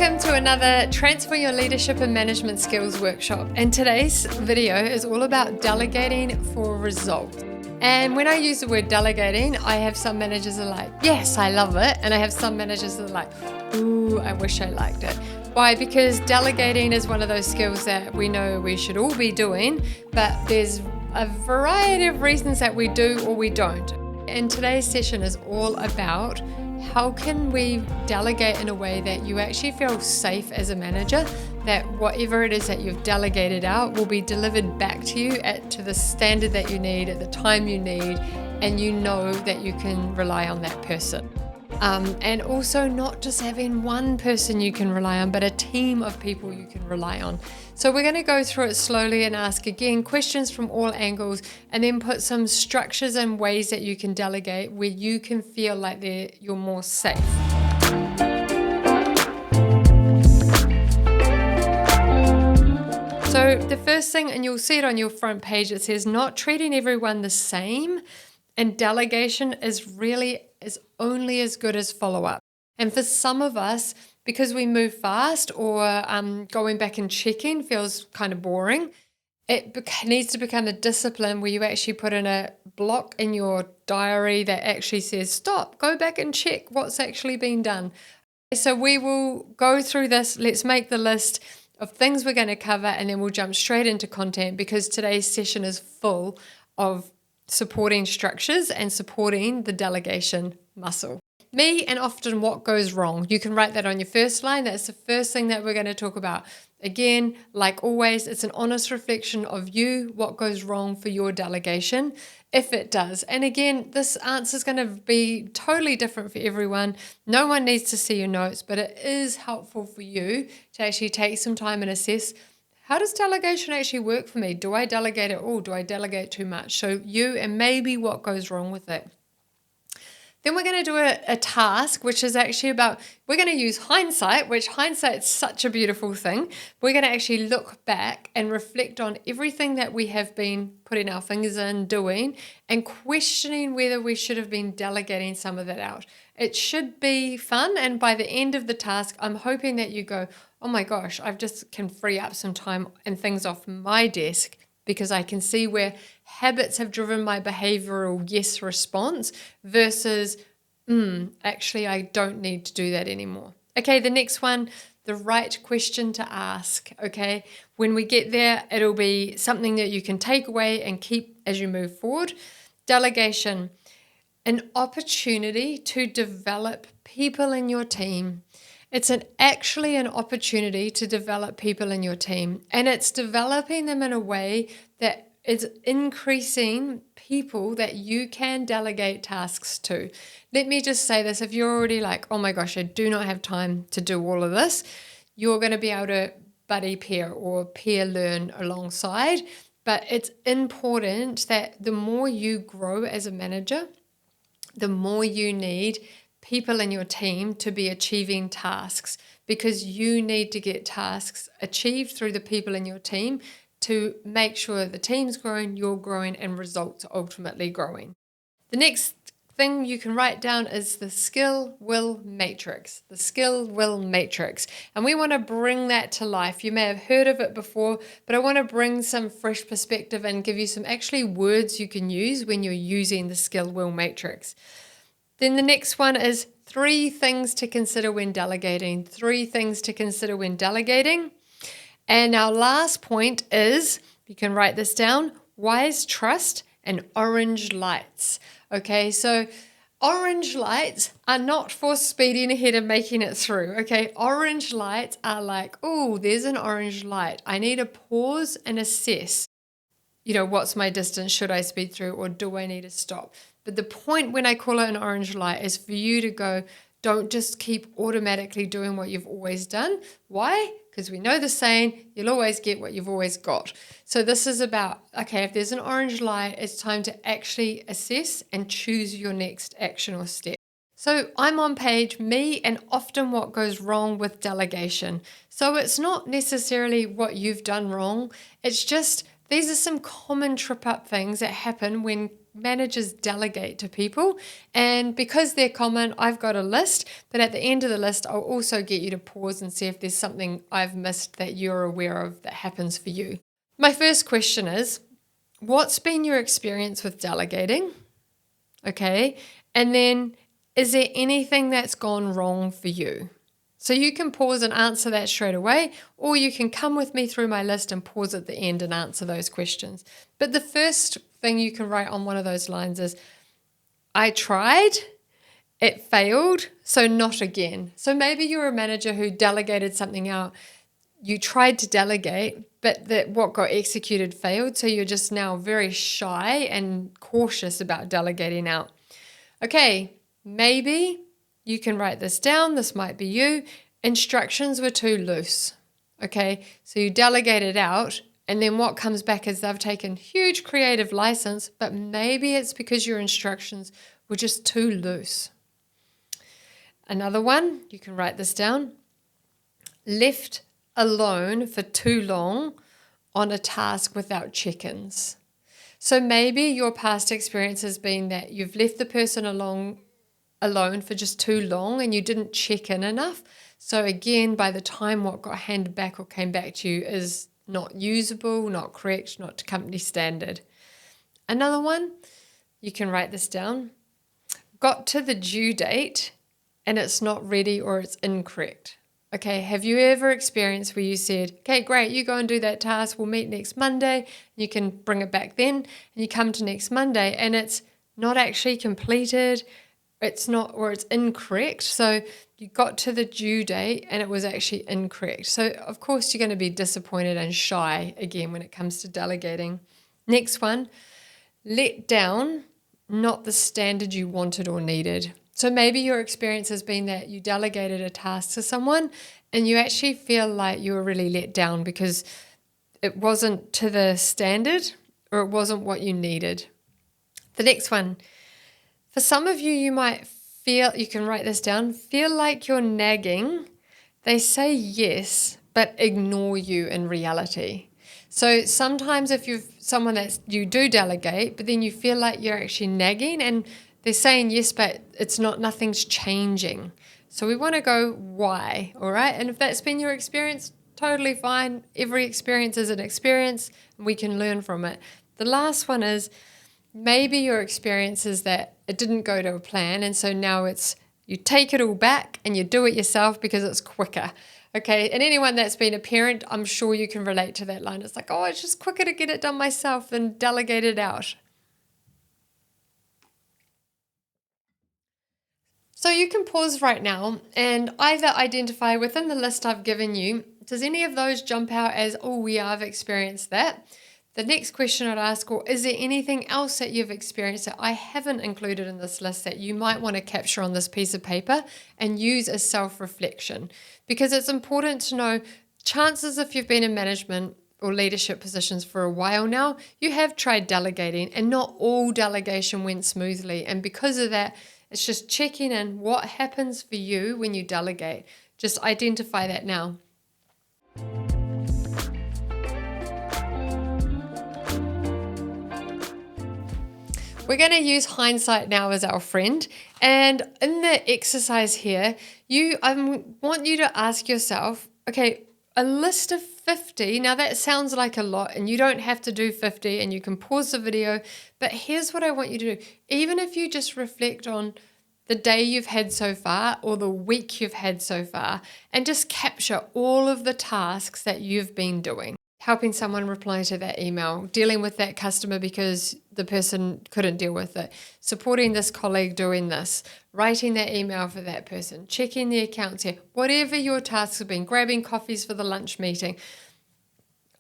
Welcome to another Transfer Your Leadership and Management Skills workshop. And today's video is all about delegating for results. And when I use the word delegating, I have some managers that are like, yes, I love it. And I have some managers that are like, ooh, I wish I liked it. Why? Because delegating is one of those skills that we know we should all be doing, but there's a variety of reasons that we do or we don't. And today's session is all about how can we delegate in a way that you actually feel safe as a manager, that whatever it is that you've delegated out will be delivered back to you to the standard that you need, at the time you need, and you know that you can rely on that person. And also not just having one person you can rely on, but a team of people you can rely on. So we're going to go through it slowly and ask again questions from all angles, and then put some structures and ways that you can delegate where you can feel like you're more safe. So the first thing, and you'll see it on your front page, it says not treating everyone the same, and delegation is only as good as follow-up. And for some of us, because we move fast or going back and checking feels kind of boring, it needs to become a discipline where you actually put in a block in your diary that actually says, stop, go back and check what's actually been done. So we will go through this. Let's make the list of things we're going to cover, and then we'll jump straight into content, because today's session is full of supporting structures and supporting the delegation muscle. Me and often what goes wrong. You can write that on your first line. That's the first thing that we're going to talk about. Again, like always, it's an honest reflection of you, what goes wrong for your delegation, if it does. And again, this answer is going to be totally different for everyone. No one needs to see your notes, but it is helpful for you to actually take some time and assess, how does delegation actually work for me? Do I delegate at all? Do I delegate too much? So you and maybe what goes wrong with it. Then we're going to do a task, which is actually about, we're going to use hindsight, which hindsight is such a beautiful thing. We're going to actually look back and reflect on everything that we have been putting our fingers in, doing, and questioning whether we should have been delegating some of that out. It should be fun. And by the end of the task, I'm hoping that you go, oh my gosh, I've just can free up some time and things off my desk, because I can see where habits have driven my behavioral yes response versus, actually, I don't need to do that anymore. Okay, the next one, the right question to ask. Okay, when we get there, it'll be something that you can take away and keep as you move forward. Delegation, an opportunity to develop people in your team. It's actually an opportunity to develop people in your team, and it's developing them in a way that is increasing people that you can delegate tasks to. Let me just say this, if you're already like, oh my gosh, I do not have time to do all of this, you're going to be able to buddy peer or peer learn alongside. But it's important that the more you grow as a manager, the more you need people in your team to be achieving tasks, because you need to get tasks achieved through the people in your team to make sure the team's growing, you're growing, and results are ultimately growing. The next thing you can write down is the skill-will matrix. The skill-will matrix. And we want to bring that to life. You may have heard of it before, but I want to bring some fresh perspective and give you some actually words you can use when you're using the skill-will matrix. Then the next one is 3 things to consider when delegating. 3 things to consider when delegating. And our last point is, you can write this down, wise trust and orange lights. Okay, so orange lights are not for speeding ahead and making it through. Okay, orange lights are like, oh, there's an orange light. I need to pause and assess. What's my distance? Should I speed through, or do I need to stop? But the point when I call it an orange light is for you to go, don't just keep automatically doing what you've always done. Why? Because we know the saying, you'll always get what you've always got. So this is about, okay, if there's an orange light, it's time to actually assess and choose your next action or step. So I'm on page me and often what goes wrong with delegation. So it's not necessarily what you've done wrong. It's just, these are some common trip up things that happen when managers delegate to people. And because they're common, I've got a list, but at the end of the list, I'll also get you to pause and see if there's something I've missed that you're aware of that happens for you. My first question is, what's been your experience with delegating? Okay. And then, is there anything that's gone wrong for you? So you can pause and answer that straight away, or you can come with me through my list and pause at the end and answer those questions. But the first thing you can write on one of those lines is, I tried, it failed, so not again. So maybe you're a manager who delegated something out. You tried to delegate, but what got executed failed. So you're just now very shy and cautious about delegating out. Okay, maybe you can write this down. This might be you. Instructions were too loose. Okay, so you delegated out, and then what comes back is they've taken huge creative license, but maybe it's because your instructions were just too loose. Another one, you can write this down. Left alone for too long on a task without check-ins. So maybe your past experience has been that you've left the person alone for just too long and you didn't check in enough. So again, by the time what got handed back or came back to you is not usable, not correct, not to company standard. Another one, you can write this down. Got to the due date and it's not ready or it's incorrect. Okay, have you ever experienced where you said, okay, great, you go and do that task, we'll meet next Monday, you can bring it back then, and you come to next Monday and it's not actually completed, it's not, or it's incorrect. So you got to the due date and it was actually incorrect. So of course you're going to be disappointed and shy again when it comes to delegating. Next one, let down, not the standard you wanted or needed. So maybe your experience has been that you delegated a task to someone and you actually feel like you were really let down because it wasn't to the standard or it wasn't what you needed. The next one, for some of you, you might feel, you can write this down, feel like you're nagging. They say yes, but ignore you in reality. So sometimes if you're someone you do delegate, but then you feel like you're actually nagging and they're saying yes, but nothing's changing. So we want to go why, all right? And if that's been your experience, totally fine. Every experience is an experience and we can learn from it. The last one is maybe your experience is that it didn't go to a plan and so now it's you take it all back and you do it yourself because it's quicker. Okay, and anyone that's been a parent, I'm sure you can relate to that line. It's like, oh, it's just quicker to get it done myself than delegate it out. So you can pause right now and either identify within the list I've given you, does any of those jump out as, oh yeah, I've experienced that? The next question I'd ask, or is there anything else that you've experienced that I haven't included in this list that you might want to capture on this piece of paper and use as self-reflection? Because it's important to know, chances if you've been in management or leadership positions for a while now, you have tried delegating and not all delegation went smoothly. And because of that, it's just checking in what happens for you when you delegate. Just identify that now. We're going to use Hindsight now as our friend. And in the exercise here, I want you to ask yourself, okay, a list of 50. Now that sounds like a lot and you don't have to do 50 and you can pause the video. But here's what I want you to do. Even if you just reflect on the day you've had so far or the week you've had so far and just capture all of the tasks that you've been doing. Helping someone reply to that email, dealing with that customer because the person couldn't deal with it, supporting this colleague doing this, writing that email for that person, checking the accounts here, whatever your tasks have been, grabbing coffees for the lunch meeting.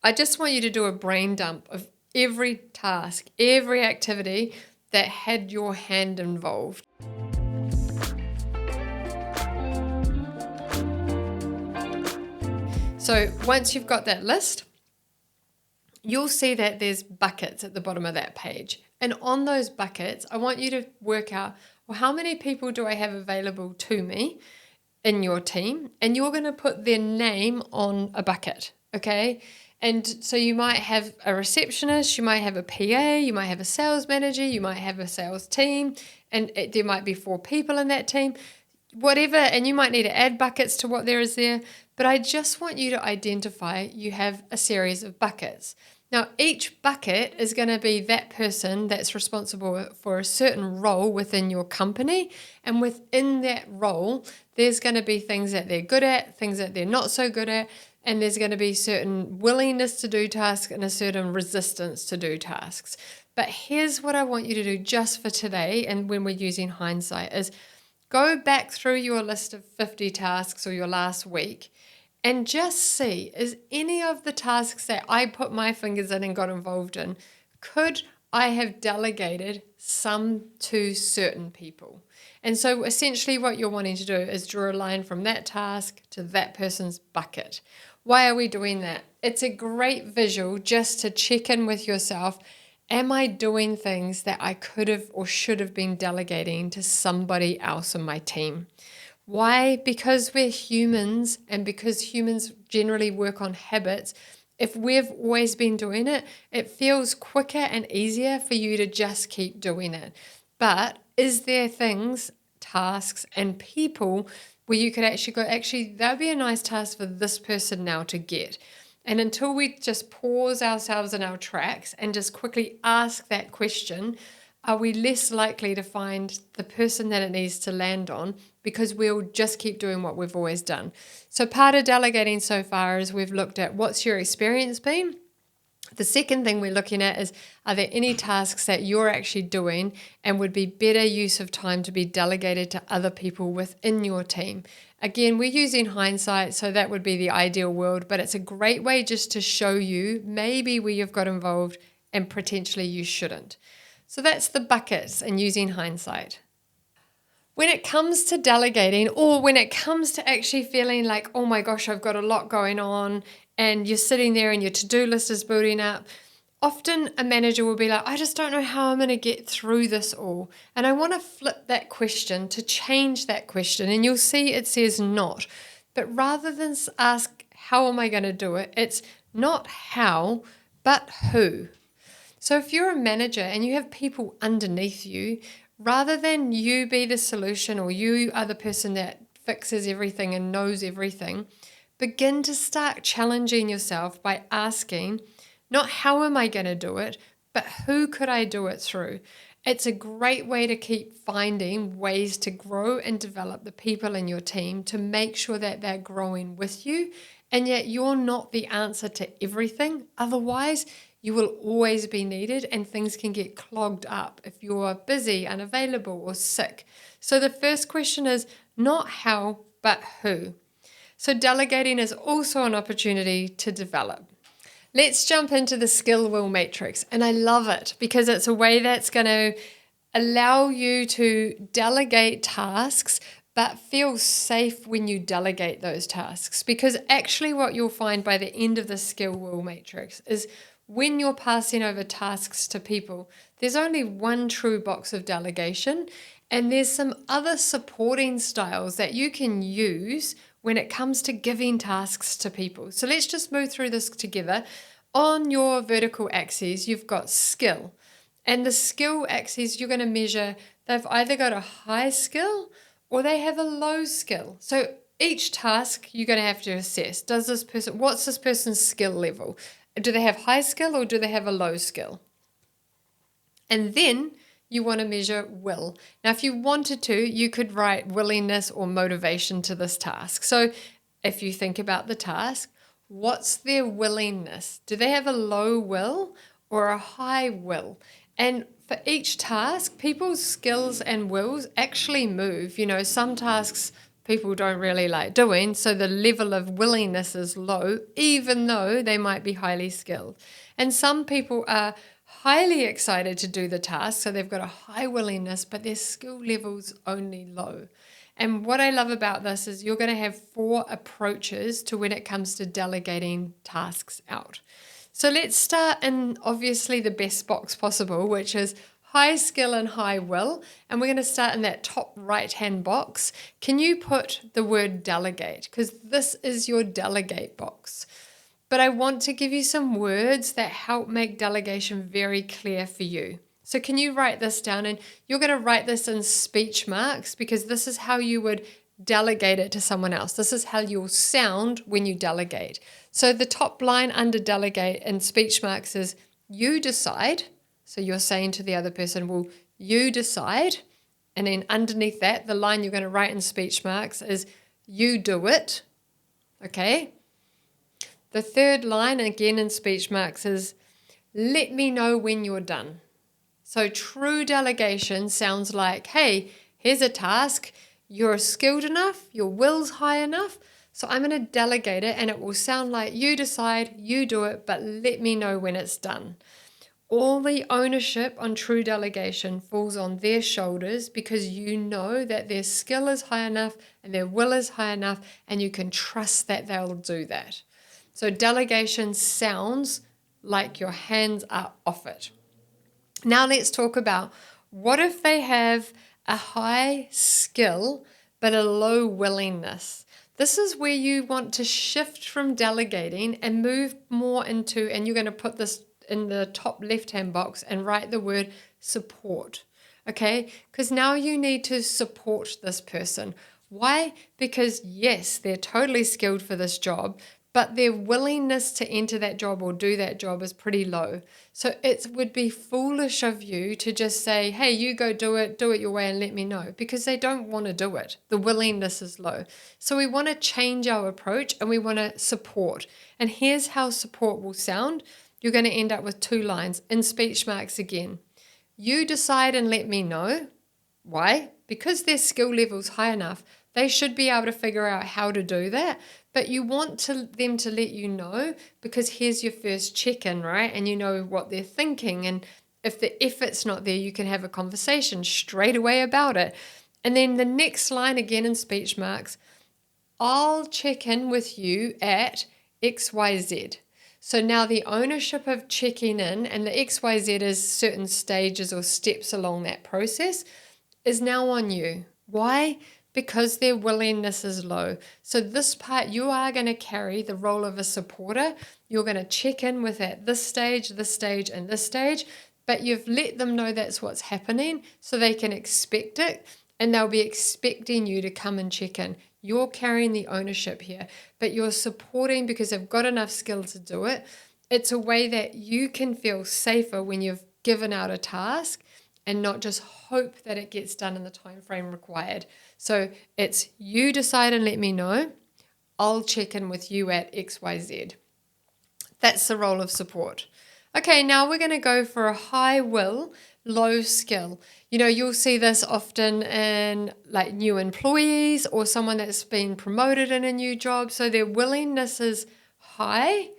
I just want you to do a brain dump of every task, every activity that had your hand involved. So once you've got that list, you'll see that there's buckets at the bottom of that page. And on those buckets, I want you to work out, well, how many people do I have available to me in your team? And you're going to put their name on a bucket, okay? And so you might have a receptionist, you might have a PA, you might have a sales manager, you might have a sales team, and there might be 4 people in that team, whatever. And you might need to add buckets to what there is there. But I just want you to identify you have a series of buckets. Now, each bucket is going to be that person that's responsible for a certain role within your company. And within that role, there's going to be things that they're good at, things that they're not so good at, and there's going to be certain willingness to do tasks and a certain resistance to do tasks. But here's what I want you to do just for today, and when we're using hindsight, is go back through your list of 50 tasks or your last week and just see, is any of the tasks that I put my fingers in and got involved in, could I have delegated some to certain people? And so essentially what you're wanting to do is draw a line from that task to that person's bucket. Why are we doing that? It's a great visual just to check in with yourself. Am I doing things that I could have or should have been delegating to somebody else on my team? Why? Because we're humans, and because humans generally work on habits. If we've always been doing it, it feels quicker and easier for you to just keep doing it. But is there things, tasks, and people where you could actually go, actually, that would be a nice task for this person now to get? And until we just pause ourselves in our tracks and just quickly ask that question, are we less likely to find the person that it needs to land on, because we'll just keep doing what we've always done? So part of delegating so far is we've looked at what's your experience been. The second thing we're looking at is, are there any tasks that you're actually doing and would be better use of time to be delegated to other people within your team? Again, we're using hindsight, so that would be the ideal world, but it's a great way just to show you maybe where you've got involved and potentially you shouldn't. So that's the buckets and using hindsight. When it comes to delegating, or when it comes to actually feeling like, oh my gosh, I've got a lot going on, and you're sitting there and your to-do list is building up, often a manager will be like, I just don't know how I'm going to get through this all. And I want to flip that question to change that question. And you'll see it says not. But rather than ask, how am I going to do it? It's not how, but who. So if you're a manager and you have people underneath you, rather than you be the solution or you are the person that fixes everything and knows everything, begin to start challenging yourself by asking, not how am I going to do it, but who could I do it through? It's a great way to keep finding ways to grow and develop the people in your team to make sure that they're growing with you, and yet you're not the answer to everything. Otherwise, you will always be needed and things can get clogged up if you're busy, unavailable, or sick. So the first question is not how, but who. So delegating is also an opportunity to develop. Let's jump into the skill will matrix. And I love it because it's a way that's going to allow you to delegate tasks, but feel safe when you delegate those tasks. Because actually what you'll find by the end of the skill will matrix is when you're passing over tasks to people, there's only one true box of delegation, and there's some other supporting styles that you can use when it comes to giving tasks to people. So let's just move through this together. On your vertical axis, you've got skill. And the skill axis, you're going to measure, they've either got a high skill or they have a low skill. So each task you're going to have to assess. What's this person's skill level? Do they have high skill or do they have a low skill? And then you want to measure will. Now, if you wanted to, you could write willingness or motivation to this task. So if you think about the task, what's their willingness? Do they have a low will or a high will? And for each task, people's skills and wills actually move. You know, some tasks people don't really like doing, so the level of willingness is low, even though they might be highly skilled. And some people are highly excited to do the task, so they've got a high willingness, but their skill level's only low. And what I love about this is you're going to have 4 approaches to when it comes to delegating tasks out. So let's start in obviously the best box possible, which is high skill and high will. And we're going to start in that top right-hand box. Can you put the word delegate? Because this is your delegate box. but I want to give you some words that help make delegation very clear for you. So can you write this down? And you're going to write this in speech marks because this is how you would delegate it to someone else. This is how you'll sound when you delegate. So the top line under delegate in speech marks is you decide. So you're saying to the other person, well, you decide. And then underneath that, the line you're going to write in speech marks is you do it. Okay? The third line, again in speech marks, is let me know when you're done. So true delegation sounds like, hey, here's a task. You're skilled enough, your will's high enough, so I'm going to delegate it and it will sound like you decide, you do it, but let me know when it's done. All the ownership on true delegation falls on their shoulders because you know that their skill is high enough and their will is high enough and you can trust that they'll do that. So delegation sounds like your hands are off it. Now let's talk about what if they have a high skill but a low willingness. This is where you want to shift from delegating and move more into, and you're going to put this in the top left-hand box and write the word support. Okay? Because now you need to support this person. Why? Because yes, they're totally skilled for this job, but their willingness to enter that job or do that job is pretty low. So it would be foolish of you to just say, hey, you go do it your way and let me know, because they don't want to do it. The willingness is low. So we want to change our approach and we want to support. And here's how support will sound. You're going to end up with 2 lines in speech marks again. You decide and let me know. Why? Because their skill level's high enough, they should be able to figure out how to do that. But you want them to let you know because here's your first check-in, right? And you know what they're thinking. And if the effort's not there, you can have a conversation straight away about it. And then the next line again in speech marks, I'll check in with you at XYZ. So now the ownership of checking in, and the XYZ is certain stages or steps along that process, is now on you. Why? Because their willingness is low. So this part, you are going to carry the role of a supporter. You're going to check in with at this stage, and this stage, but you've let them know that's what's happening so they can expect it, and they'll be expecting you to come and check in. You're carrying the ownership here, but you're supporting because they've got enough skill to do it. It's a way that you can feel safer when you've given out a task and not just hope that it gets done in the time frame required. So it's you decide and let me know. I'll check in with you at XYZ. That's the role of support. Okay, now we're going to go for a high will, low skill. You know, you'll see this often in like new employees or someone that's been promoted in a new job. So their willingness is high.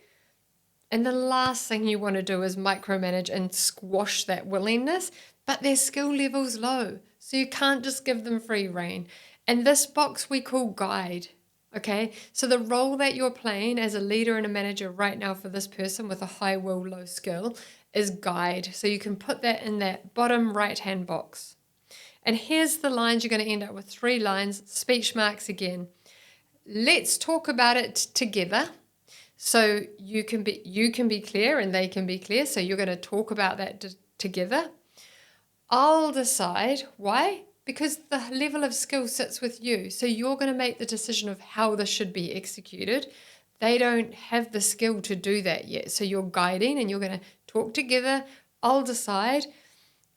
And the last thing you want to do is micromanage and squash that willingness, but their skill level's low. So you can't just give them free rein. And this box we call guide. Okay, so the role that you're playing as a leader and a manager right now for this person with a high will, low skill is guide. So you can put that in that bottom right-hand box. And here's the lines. You're going to end up with 3 lines, speech marks again. Let's talk about it together. So you can be clear and they can be clear. So you're going to talk about that together. I'll decide. Why? Because the level of skill sits with you. So you're going to make the decision of how this should be executed. They don't have the skill to do that yet. So you're guiding and you're going to talk together. I'll decide.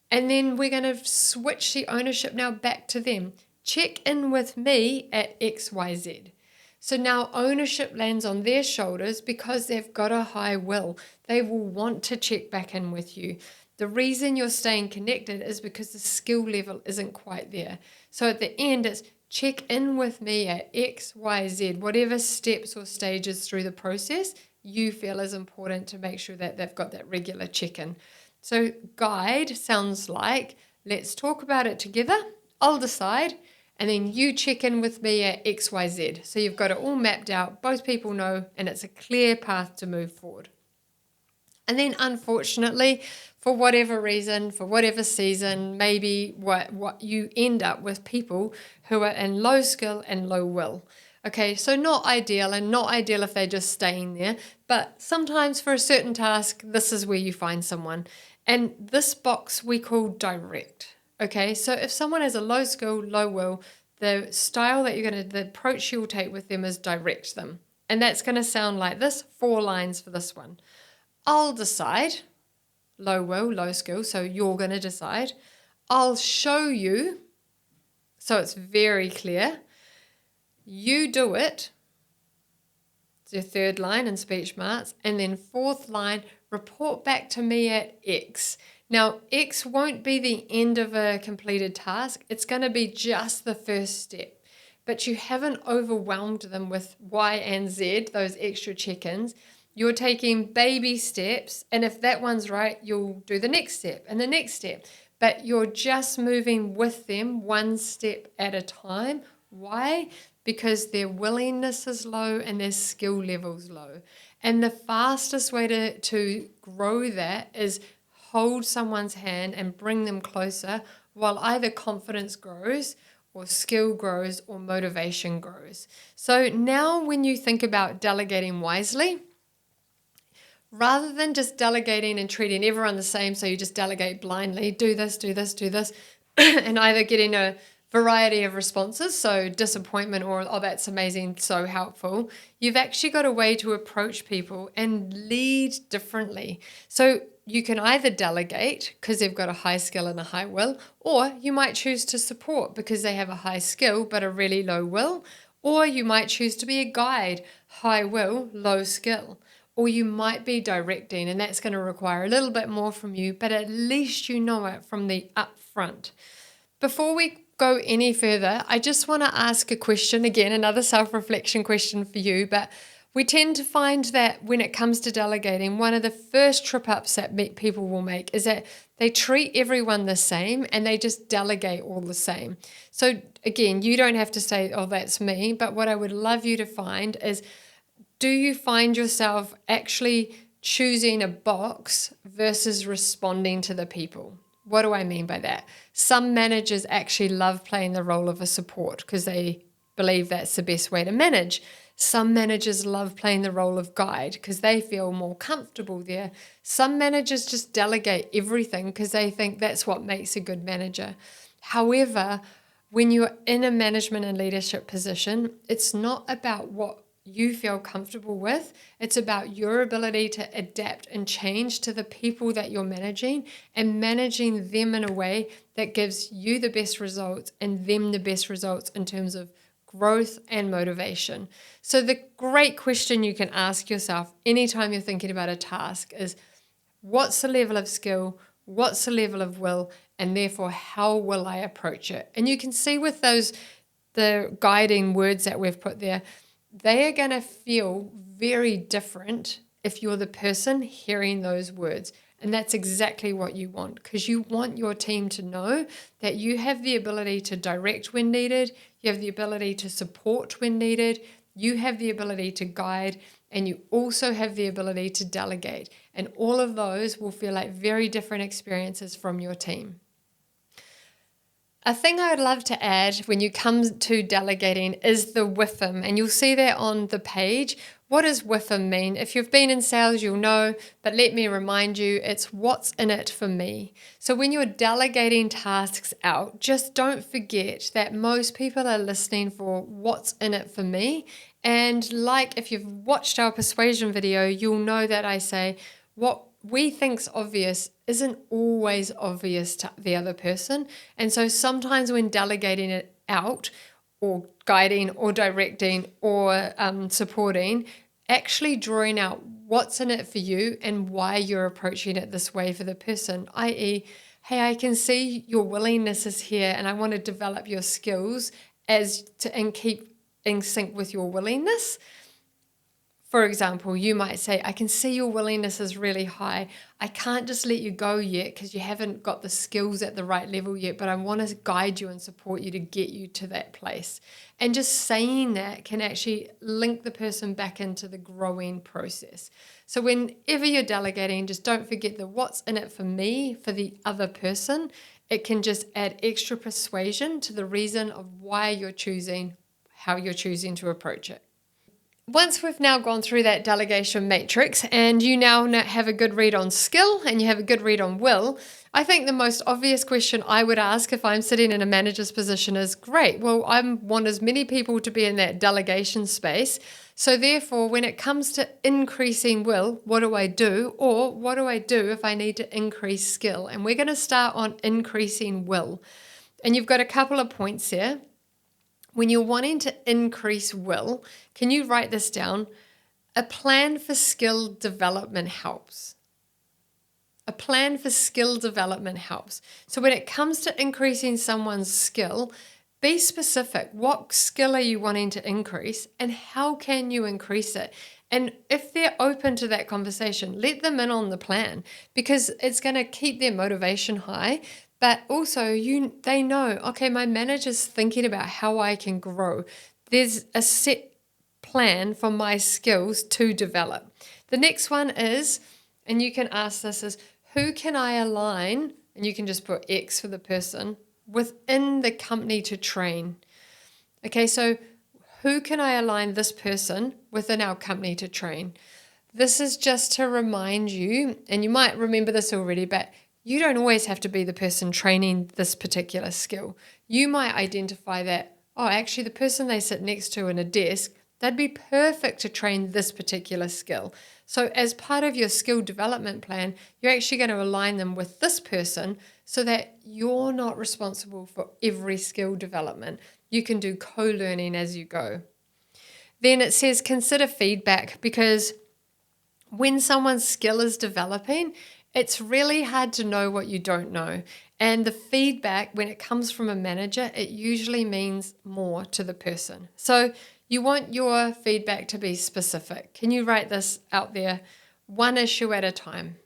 And then we're going to switch the ownership now back to them. Check in with me at XYZ. So now ownership lands on their shoulders because they've got a high will. They will want to check back in with you. The reason you're staying connected is because the skill level isn't quite there. So at the end, it's check in with me at XYZ, whatever steps or stages through the process you feel is important to make sure that they've got that regular check-in. So guide sounds like, let's talk about it together, I'll decide, and then you check in with me at XYZ. So you've got it all mapped out, both people know, and it's a clear path to move forward. And then unfortunately, for whatever reason, for whatever season, maybe what you end up with people who are in low skill and low will. Okay, so not ideal, and not ideal if they're just staying there, but sometimes for a certain task, this is where you find someone. And this box we call direct. Okay, so if someone has a low skill, low will, the style that the approach you'll take with them is direct them. And that's going to sound like this, 4 lines for this one. I'll decide, low will, low skill, so you're going to decide. I'll show you, so it's very clear. You do it. It's your 3rd line in speech marks. And then 4th line, report back to me at X. Now, X won't be the end of a completed task. It's going to be just the first step. But you haven't overwhelmed them with Y and Z, those extra check-ins. You're taking baby steps. And if that one's right, you'll do the next step and the next step. But you're just moving with them one step at a time. Why? Because their willingness is low and their skill level's low. And the fastest way to grow that is hold someone's hand and bring them closer while either confidence grows or skill grows or motivation grows. So now when you think about delegating wisely, rather than just delegating and treating everyone the same, so you just delegate blindly, do this, and either getting a variety of responses, so disappointment or, oh, that's amazing, so helpful. You've actually got a way to approach people and lead differently. So you can either delegate because they've got a high skill and a high will, or you might choose to support because they have a high skill but a really low will, or you might choose to be a guide, high will, low skill. Or you might be directing, and that's going to require a little bit more from you, but at least you know it from the upfront. Before we go any further, I just want to ask a question, again, another self-reflection question for you, but we tend to find that when it comes to delegating, one of the first trip-ups that people will make is that they treat everyone the same and they just delegate all the same. So again, you don't have to say, oh, that's me, but what I would love you to find is, do you find yourself actually choosing a box versus responding to the people? What do I mean by that? Some managers actually love playing the role of a support because they believe that's the best way to manage. Some managers love playing the role of guide because they feel more comfortable there. Some managers just delegate everything because they think that's what makes a good manager. However, when you're in a management and leadership position, it's not about what you feel comfortable with. It's about your ability to adapt and change to the people that you're managing and managing them in a way that gives you the best results and them the best results in terms of growth and motivation. So the great question you can ask yourself anytime you're thinking about a task is, what's the level of skill? What's the level of will? And therefore, how will I approach it? And you can see with the guiding words that we've put there, they are going to feel very different if you're the person hearing those words. And that's exactly what you want, because you want your team to know that you have the ability to direct when needed, you have the ability to support when needed, you have the ability to guide, and you also have the ability to delegate. And all of those will feel like very different experiences from your team. A thing I would love to add when you come to delegating is the WIIFM, and you'll see that on the page. What does WIIFM mean? If you've been in sales, you'll know, but let me remind you, it's what's in it for me. So when you're delegating tasks out, just don't forget that most people are listening for what's in it for me. And like if you've watched our persuasion video, you'll know that I say what we think's obvious isn't always obvious to the other person. And so sometimes when delegating it out or guiding or directing or supporting, actually drawing out what's in it for you and why you're approaching it this way for the person, i.e., hey, I can see your willingness is here and I want to develop your skills and keep in sync with your willingness. For example, you might say, I can see your willingness is really high. I can't just let you go yet because you haven't got the skills at the right level yet, but I want to guide you and support you to get you to that place. And just saying that can actually link the person back into the growing process. So whenever you're delegating, just don't forget the what's in it for me, for the other person. It can just add extra persuasion to the reason of why you're choosing how you're choosing to approach it. Once we've now gone through that delegation matrix and you now have a good read on skill and you have a good read on will, I think the most obvious question I would ask if I'm sitting in a manager's position is, great, well, I want as many people to be in that delegation space. So therefore, when it comes to increasing will, what do I do? Or what do I do if I need to increase skill? And we're going to start on increasing will. And you've got a couple of points here. When you're wanting to increase will, can you write this down? A plan for skill development helps. A plan for skill development helps. So when it comes to increasing someone's skill, be specific. What skill are you wanting to increase and how can you increase it? And if they're open to that conversation, let them in on the plan because it's going to keep their motivation high. But also, they know, okay, my manager's thinking about how I can grow. There's a set plan for my skills to develop. The next one is, and you can ask this, is who can I align, and you can just put X for the person, within the company to train. Okay, so who can I align this person within our company to train? This is just to remind you, and you might remember this already, but you don't always have to be the person training this particular skill. You might identify that, oh, actually the person they sit next to in a desk, they'd be perfect to train this particular skill. So as part of your skill development plan, you're actually going to align them with this person so that you're not responsible for every skill development. You can do co-learning as you go. Then it says consider feedback, because when someone's skill is developing, it's really hard to know what you don't know. And the feedback, when it comes from a manager, it usually means more to the person. So you want your feedback to be specific. Can you write this out there? One issue at a time.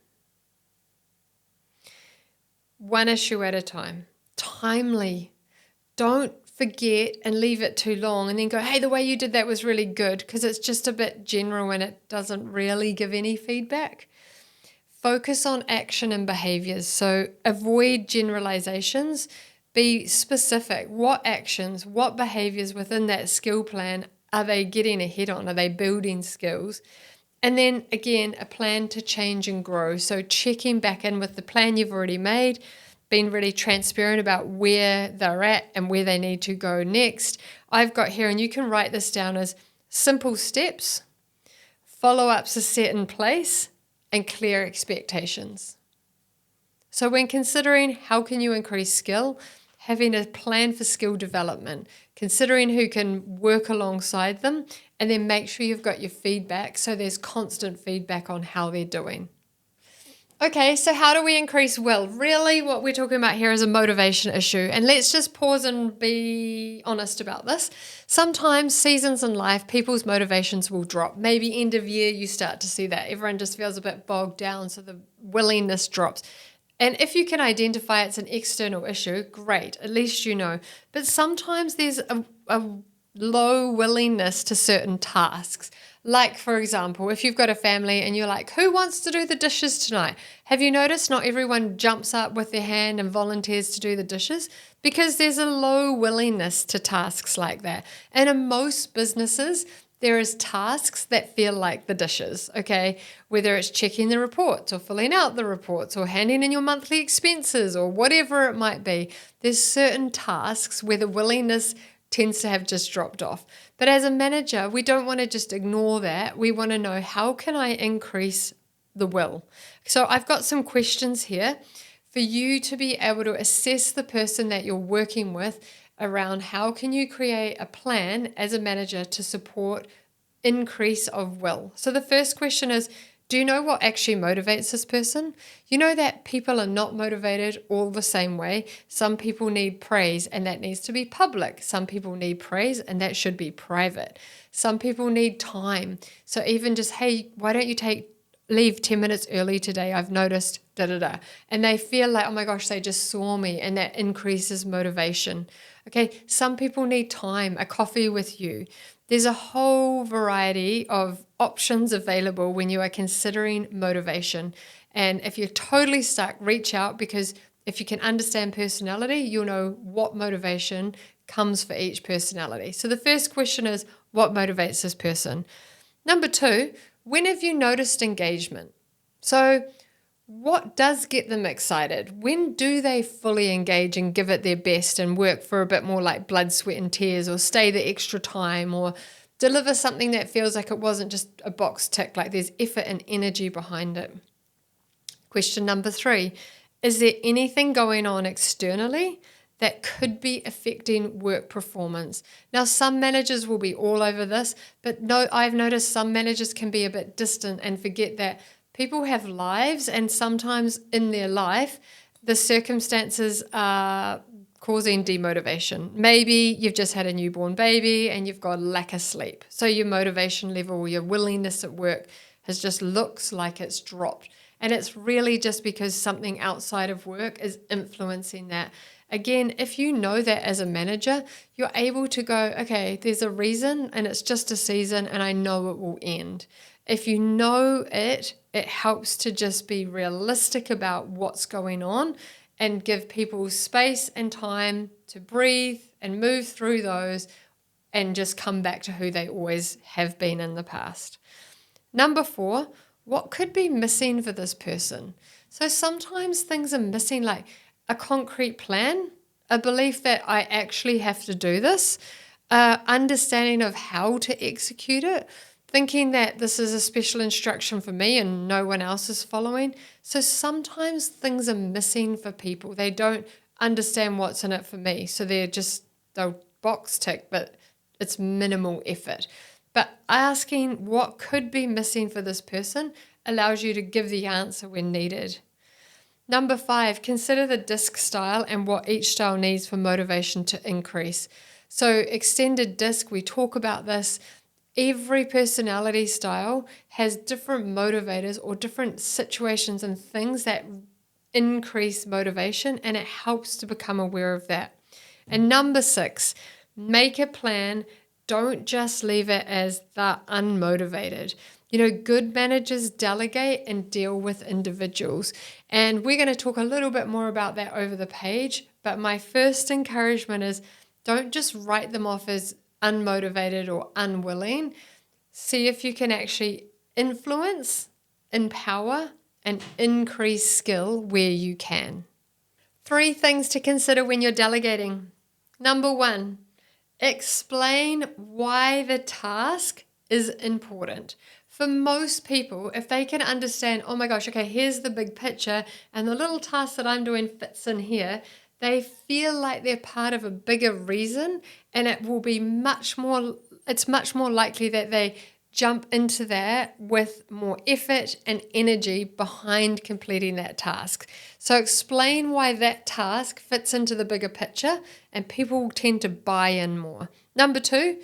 One issue at a time. Timely. Don't forget and leave it too long and then go, hey, the way you did that was really good, because it's just a bit general and it doesn't really give any feedback. Focus on action and behaviors. So avoid generalizations. Be specific. What actions, what behaviors within that skill plan are they getting ahead on? Are they building skills? And then again, a plan to change and grow. So checking back in with the plan you've already made, being really transparent about where they're at and where they need to go next. I've got here, and you can write this down as simple steps, follow-ups are set in place, and clear expectations. So when considering how can you increase skill, having a plan for skill development, considering who can work alongside them, and then make sure you've got your feedback so there's constant feedback on how they're doing. Okay, so how do we increase will? Really, what we're talking about here is a motivation issue. And let's just pause and be honest about this. Sometimes seasons in life, people's motivations will drop. Maybe end of year, you start to see that. Everyone just feels a bit bogged down, so the willingness drops. And if you can identify it's an external issue, great, at least you know. But sometimes there's a low willingness to certain tasks. Like, for example, if you've got a family and you're like, who wants to do the dishes tonight? Have you noticed not everyone jumps up with their hand and volunteers to do the dishes? Because there's a low willingness to tasks like that. And in most businesses, there is tasks that feel like the dishes, okay? Whether it's checking the reports or filling out the reports or handing in your monthly expenses or whatever it might be. There's certain tasks where the willingness tends to have just dropped off. But as a manager, we don't want to just ignore that. We want to know, how can I increase the will? So I've got some questions here for you to be able to assess the person that you're working with around how can you create a plan as a manager to support increase of will. So the first question is, do you know what actually motivates this person? You know that people are not motivated all the same way. Some people need praise and that needs to be public. Some people need praise and that should be private. Some people need time. So even just, hey, why don't you leave 10 minutes early today? I've noticed, And they feel like, oh my gosh, they just saw me, and that increases motivation. Okay, some people need time, a coffee with you. There's a whole variety of options available when you are considering motivation. And if you're totally stuck, reach out, because if you can understand personality, you'll know what motivation comes for each personality. So the first question is, what motivates this person? Number 2, when have you noticed engagement? So what does get them excited? When do they fully engage and give it their best and work for a bit more like blood, sweat and tears, or stay the extra time, or deliver something that feels like it wasn't just a box tick, like there's effort and energy behind it? Question number 3, is there anything going on externally that could be affecting work performance? Now, some managers will be all over this, but no, I've noticed some managers can be a bit distant and forget that people have lives, and sometimes in their life, the circumstances are causing demotivation. Maybe you've just had a newborn baby and you've got lack of sleep. So your motivation level, your willingness at work has just looks like it's dropped. And it's really just because something outside of work is influencing that. Again, if you know that as a manager, you're able to go, okay, there's a reason and it's just a season and I know it will end. If you know it, it helps to just be realistic about what's going on and give people space and time to breathe and move through those and just come back to who they always have been in the past. Number 4, what could be missing for this person? So sometimes things are missing, like a concrete plan, a belief that I actually have to do this, understanding of how to execute it, thinking that this is a special instruction for me and no one else is following. So sometimes things are missing for people. They don't understand what's in it for me. So they'll box tick, but it's minimal effort. But asking what could be missing for this person allows you to give the answer when needed. Number 5, consider the disc style and what each style needs for motivation to increase. So extended disc, we talk about this. Every personality style has different motivators or different situations and things that increase motivation, and it helps to become aware of that. And number 6, make a plan. Don't just leave it as the unmotivated. Good managers delegate and deal with individuals. And we're going to talk a little bit more about that over the page. But my first encouragement is don't just write them off as unmotivated or unwilling. See if you can actually influence, empower, and increase skill where you can. 3 things to consider when you're delegating. Number 1, explain why the task is important. For most people, if they can understand, oh my gosh, okay, here's the big picture and the little task that I'm doing fits in here, they feel like they're part of a bigger reason, and it's much more likely that they jump into that with more effort and energy behind completing that task. So explain why that task fits into the bigger picture, and people tend to buy in more. Number 2,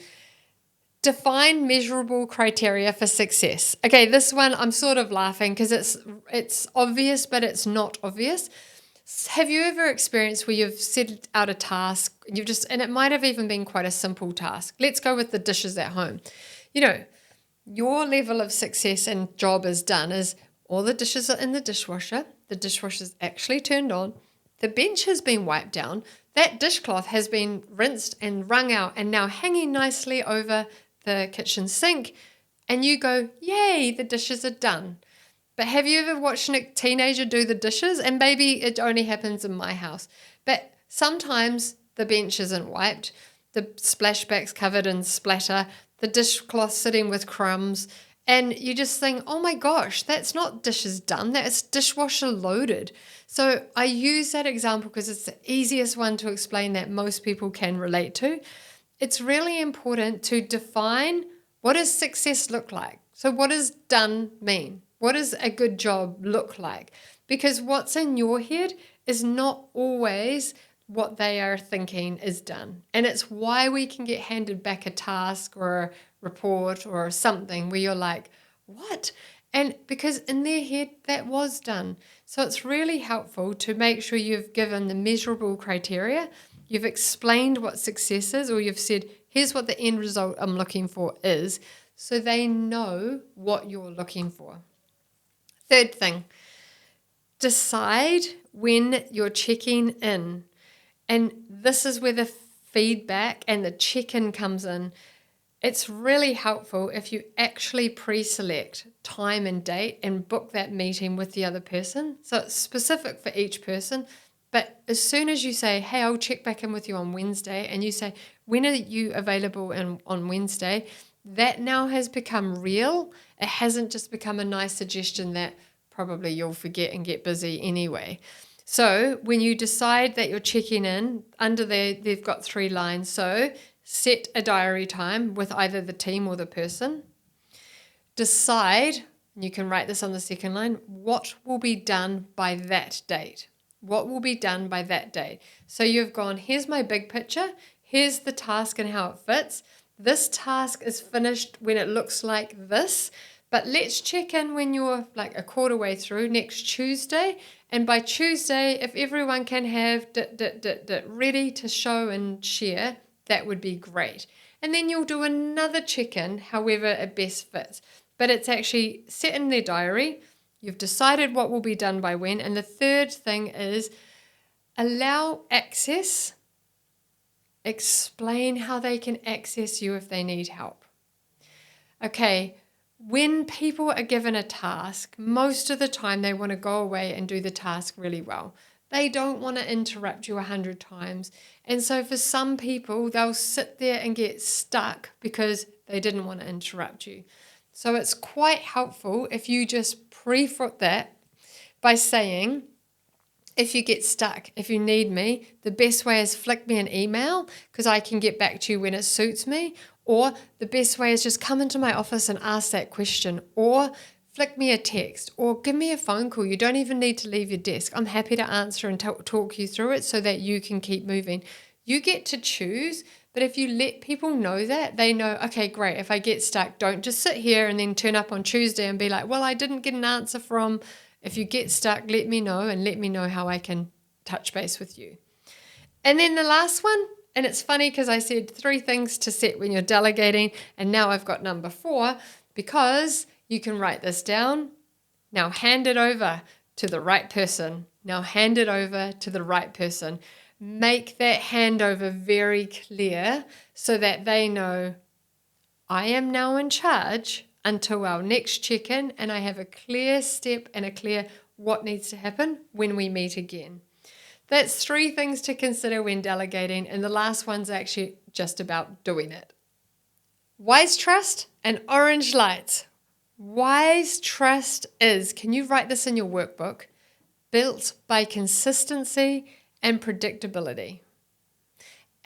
define measurable criteria for success. Okay, this one I'm sort of laughing because it's obvious, but it's not obvious. Have you ever experienced where you've set out a task, and it might have even been quite a simple task. Let's go with the dishes at home. Your level of success and job is done is all the dishes are in the dishwasher's actually turned on, the bench has been wiped down, that dishcloth has been rinsed and wrung out and now hanging nicely over the kitchen sink, and you go, yay, the dishes are done. But have you ever watched a teenager do the dishes? And maybe it only happens in my house. But sometimes the bench isn't wiped, the splashback's covered in splatter, the dishcloth sitting with crumbs, and you just think, oh my gosh, that's not dishes done, that's dishwasher loaded. So I use that example because it's the easiest one to explain that most people can relate to. It's really important to define, what does success look like? So what does done mean? What does a good job look like? Because what's in your head is not always what they are thinking is done. And it's why we can get handed back a task or a report or something where you're like, what? And because in their head, that was done. So it's really helpful to make sure you've given the measurable criteria, you've explained what success is, or you've said, here's what the end result I'm looking for is, so they know what you're looking for. Third thing, decide when you're checking in. And this is where the feedback and the check-in comes in. It's really helpful if you actually pre-select time and date and book that meeting with the other person. So it's specific for each person. But as soon as you say, hey, I'll check back in with you on Wednesday, and you say, when are you available on Wednesday? That now has become real. It hasn't just become a nice suggestion that probably you'll forget and get busy anyway. So when you decide that you're checking in, under there, they've got 3 lines. So set a diary time with either the team or the person. Decide, you can write this on the second line, what will be done by that date. What will be done by that date? So you've gone, here's my big picture. Here's the task and how it fits. This task is finished when it looks like this. But let's check in when you're like a quarter way through next Tuesday. And by Tuesday, if everyone can have ready to show and share, that would be great. And then you'll do another check-in, however it best fits. But it's actually set in their diary. You've decided what will be done by when. And the third thing is allow access. Explain how they can access you if they need help. Okay, when people are given a task, most of the time they want to go away and do the task really well. They don't want to interrupt you 100 times. And so for some people, they'll sit there and get stuck because they didn't want to interrupt you. So it's quite helpful if you just pre-foot that by saying, if you get stuck, if you need me, the best way is flick me an email because I can get back to you when it suits me. Or the best way is just come into my office and ask that question. Or flick me a text. Or give me a phone call. You don't even need to leave your desk. I'm happy to answer and talk you through it so that you can keep moving. You get to choose. But if you let people know that, they know, okay, great, if I get stuck, don't just sit here and then turn up on Tuesday and be like, well, I didn't get an answer from. If you get stuck, let me know and let me know how I can touch base with you. And then the last one, and it's funny because I said 3 things to set when you're delegating, and now I've got number 4 because you can write this down. Now hand it over to the right person. Now hand it over to the right person. Make that handover very clear so that they know I am now in charge until our next check-in, and I have a clear step and a clear what needs to happen when we meet again. That's 3 things to consider when delegating, and the last one's actually just about doing it. Wise trust and orange lights. Wise trust is, can you write this in your workbook, built by consistency and predictability.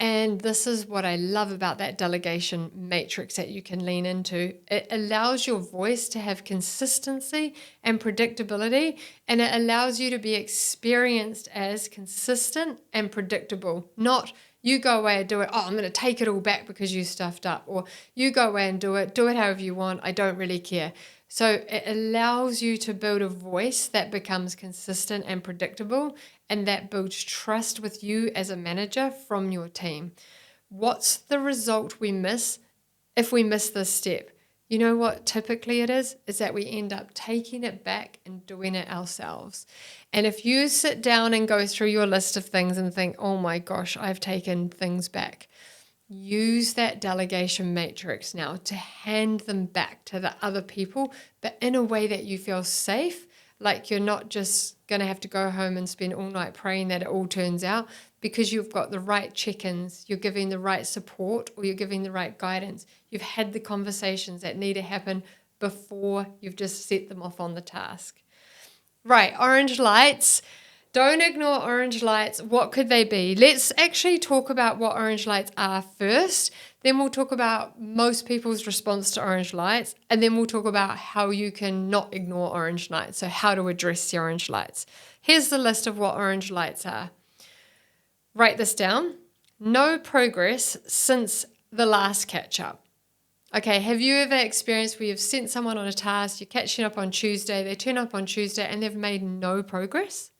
And this is what I love about that delegation matrix that you can lean into. It allows your voice to have consistency and predictability, and it allows you to be experienced as consistent and predictable. Not you go away and do it, oh, I'm going to take it all back because you stuffed up. Or you go away and do it however you want, I don't really care. So it allows you to build a voice that becomes consistent and predictable, and that builds trust with you as a manager from your team. What's the result we miss if we miss this step? You know what typically it is that we end up taking it back and doing it ourselves. And if you sit down and go through your list of things and think, oh my gosh, I've taken things back, use that delegation matrix now to hand them back to the other people, but in a way that you feel safe, like you're not just going to have to go home and spend all night praying that it all turns out, because you've got the right check-ins, you're giving the right support, or you're giving the right guidance. You've had the conversations that need to happen before you've just set them off on the task. Right, orange lights. Don't ignore orange lights. What could they be? Let's actually talk about what orange lights are first. Then we'll talk about most people's response to orange lights. And then we'll talk about how you can not ignore orange lights. So how to address the orange lights. Here's the list of what orange lights are. Write this down. No progress since the last catch-up. Okay, have you ever experienced where you've sent someone on a task, you're catching up on Tuesday, they turn up on Tuesday and they've made no progress?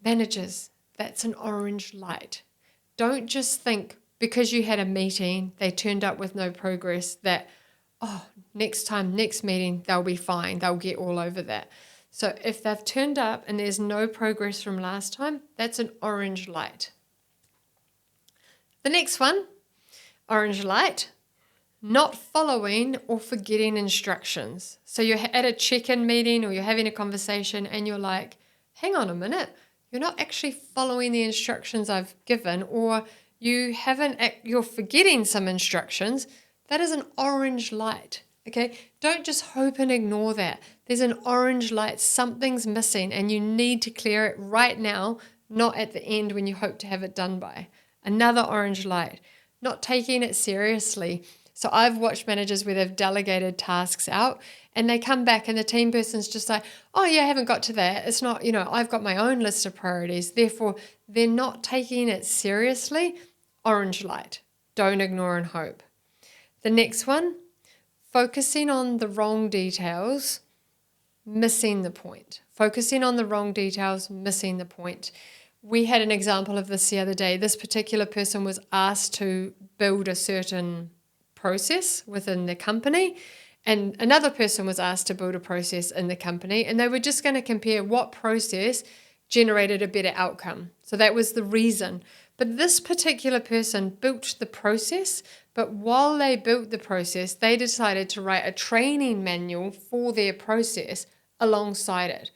Managers, that's an orange light. Don't just think because you had a meeting, they turned up with no progress, that, oh, next time, next meeting, they'll be fine. They'll get all over that. So if they've turned up and there's no progress from last time, that's an orange light. The next one, orange light, not following or forgetting instructions. So you're at a check-in meeting or you're having a conversation and you're like, hang on a minute, you're not actually following the instructions I've given, or you're forgetting some instructions. That is an orange light. Okay, don't just hope and ignore that. There's an orange light, something's missing, and you need to clear it right now, not at the end when you hope to have it done by. Another orange light, not taking it seriously. So I've watched managers where they've delegated tasks out and they come back and the team person's just like, oh yeah, I haven't got to that. It's not, I've got my own list of priorities. Therefore, they're not taking it seriously. Orange light, don't ignore and hope. The next one, focusing on the wrong details, missing the point. Focusing on the wrong details, missing the point. We had an example of this the other day. This particular person was asked to build a certain process within the company, and another person was asked to build a process in the company, and they were just going to compare what process generated a better outcome. So that was the reason. But this particular person built the process, but while they built the process, they decided to write a training manual for their process alongside it.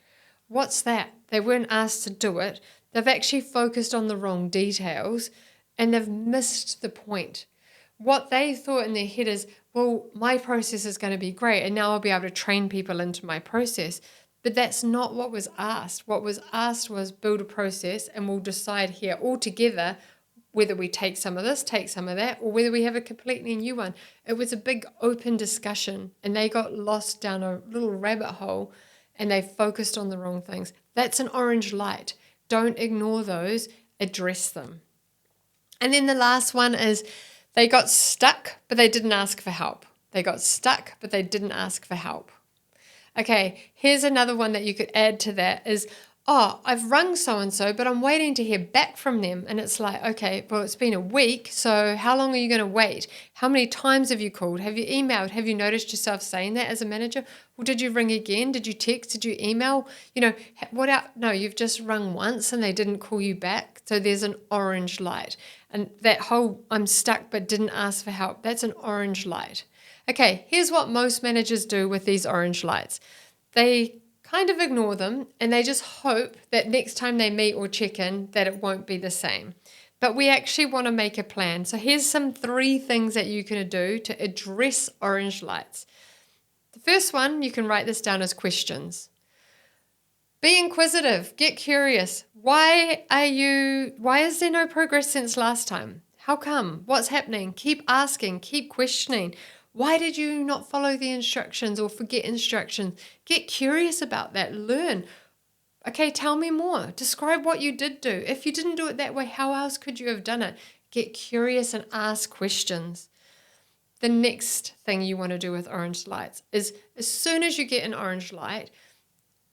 What's that? They weren't asked to do it. They've actually focused on the wrong details and they've missed the point. What they thought in their head is, well, my process is going to be great and now I'll be able to train people into my process. But that's not what was asked. What was asked was build a process and we'll decide here all together whether we take some of this, take some of that, or whether we have a completely new one. It was a big open discussion and they got lost down a little rabbit hole and they focused on the wrong things. That's an orange light. Don't ignore those, address them. And then the last one is they got stuck, but they didn't ask for help. They got stuck, but they didn't ask for help. Okay, here's another one that you could add to that is, oh, I've rung so-and-so, but I'm waiting to hear back from them. And it's like, okay, well, it's been a week, so how long are you going to wait? How many times have you called? Have you emailed? Have you noticed yourself saying that as a manager? Well, did you ring again? Did you text? Did you email? What out? No, you've just rung once and they didn't call you back. So there's an orange light. And that whole I'm stuck but didn't ask for help, that's an orange light. Okay, here's what most managers do with these orange lights. They kind of ignore them and they just hope that next time they meet or check in that it won't be the same. But we actually want to make a plan. So here's some 3 things that you can do to address orange lights. The first one, you can write this down as questions. Be inquisitive, get curious. Why is there no progress since last time? How come? What's happening? Keep asking, keep questioning. Why did you not follow the instructions or forget instructions? Get curious about that, learn. Okay, tell me more. Describe what you did do. If you didn't do it that way, how else could you have done it? Get curious and ask questions. The next thing you want to do with orange lights is as soon as you get an orange light,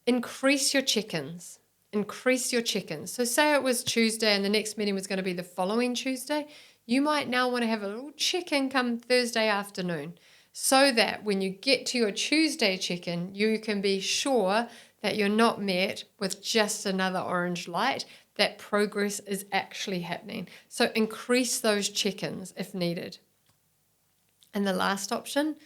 increase your check-ins. Increase your check-ins. So say it was Tuesday and the next meeting was going to be the following Tuesday. You might now want to have a little check-in come Thursday afternoon so that when you get to your Tuesday check-in, you can be sure that you're not met with just another orange light, that progress is actually happening. So increase those check-ins if needed. And the last option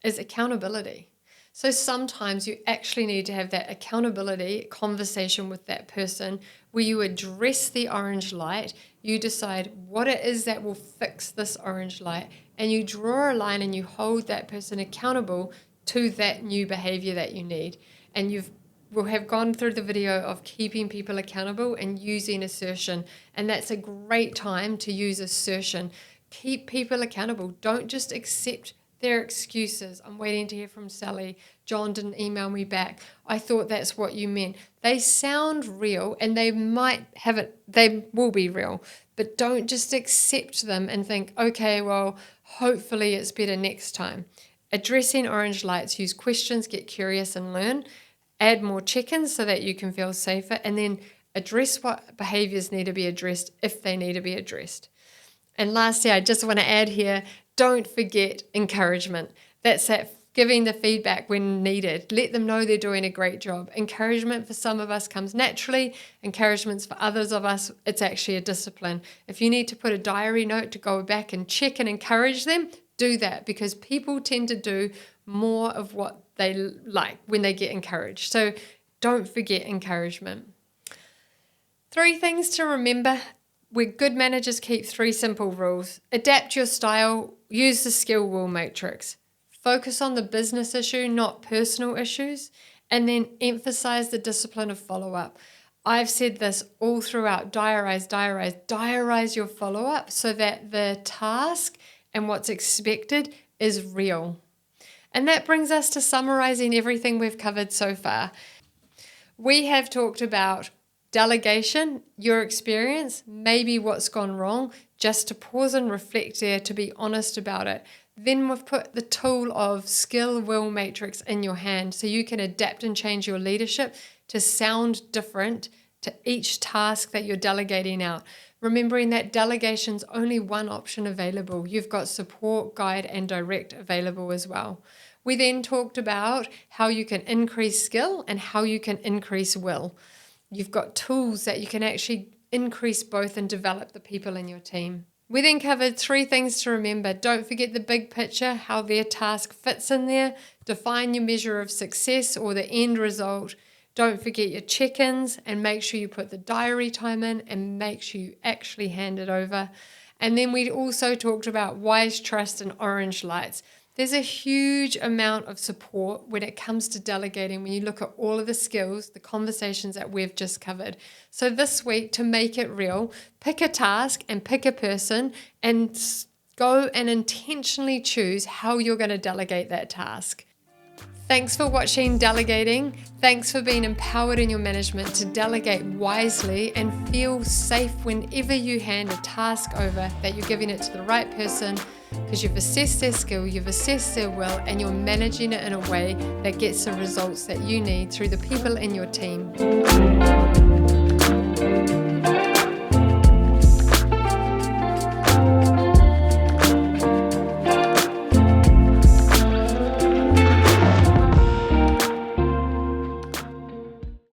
is accountability. So sometimes you actually need to have that accountability conversation with that person where you address the orange light, you decide what it is that will fix this orange light, and you draw a line and you hold that person accountable to that new behavior that you need. And we'll have gone through the video of keeping people accountable and using assertion. And that's a great time to use assertion. Keep people accountable. Don't just accept their excuses. I'm waiting to hear from Sally. John didn't email me back. I thought that's what you meant. They sound real and they might have it, they will be real, but don't just accept them and think, okay, well, hopefully it's better next time. Addressing orange lights, use questions, get curious and learn, add more check-ins so that you can feel safer, and then address what behaviors need to be addressed if they need to be addressed. And lastly, I just want to add here, don't forget encouragement. That's that giving the feedback when needed. Let them know they're doing a great job. Encouragement for some of us comes naturally. Encouragements for others of us, it's actually a discipline. If you need to put a diary note to go back and check and encourage them, do that, because people tend to do more of what they like when they get encouraged. So don't forget encouragement. 3 things to remember. Where good managers keep 3 simple rules. Adapt your style, use the skill rule matrix. Focus on the business issue, not personal issues, and then emphasize the discipline of follow-up. I've said this all throughout, diarize your follow-up so that the task and what's expected is real. And that brings us to summarizing everything we've covered so far. We have talked about delegation, your experience, maybe what's gone wrong, just to pause and reflect there, to be honest about it. Then we've put the tool of skill will matrix in your hand so you can adapt and change your leadership to sound different to each task that you're delegating out. Remembering that delegation's only one option available. You've got support, guide, and direct available as well. We then talked about how you can increase skill and how you can increase will. You've got tools that you can actually increase both and develop the people in your team. We then covered 3 things to remember. Don't forget the big picture, how their task fits in there. Define your measure of success or the end result. Don't forget your check-ins, and make sure you put the diary time in and make sure you actually hand it over. And then we also talked about wise trust and orange lights. There's a huge amount of support when it comes to delegating when you look at all of the skills, the conversations that we've just covered. So this week, to make it real, pick a task and pick a person and go and intentionally choose how you're going to delegate that task. Thanks for watching Delegating. Thanks for being empowered in your management to delegate wisely and feel safe whenever you hand a task over, that you're giving it to the right person, because you've assessed their skill, you've assessed their will, and you're managing it in a way that gets the results that you need through the people in your team.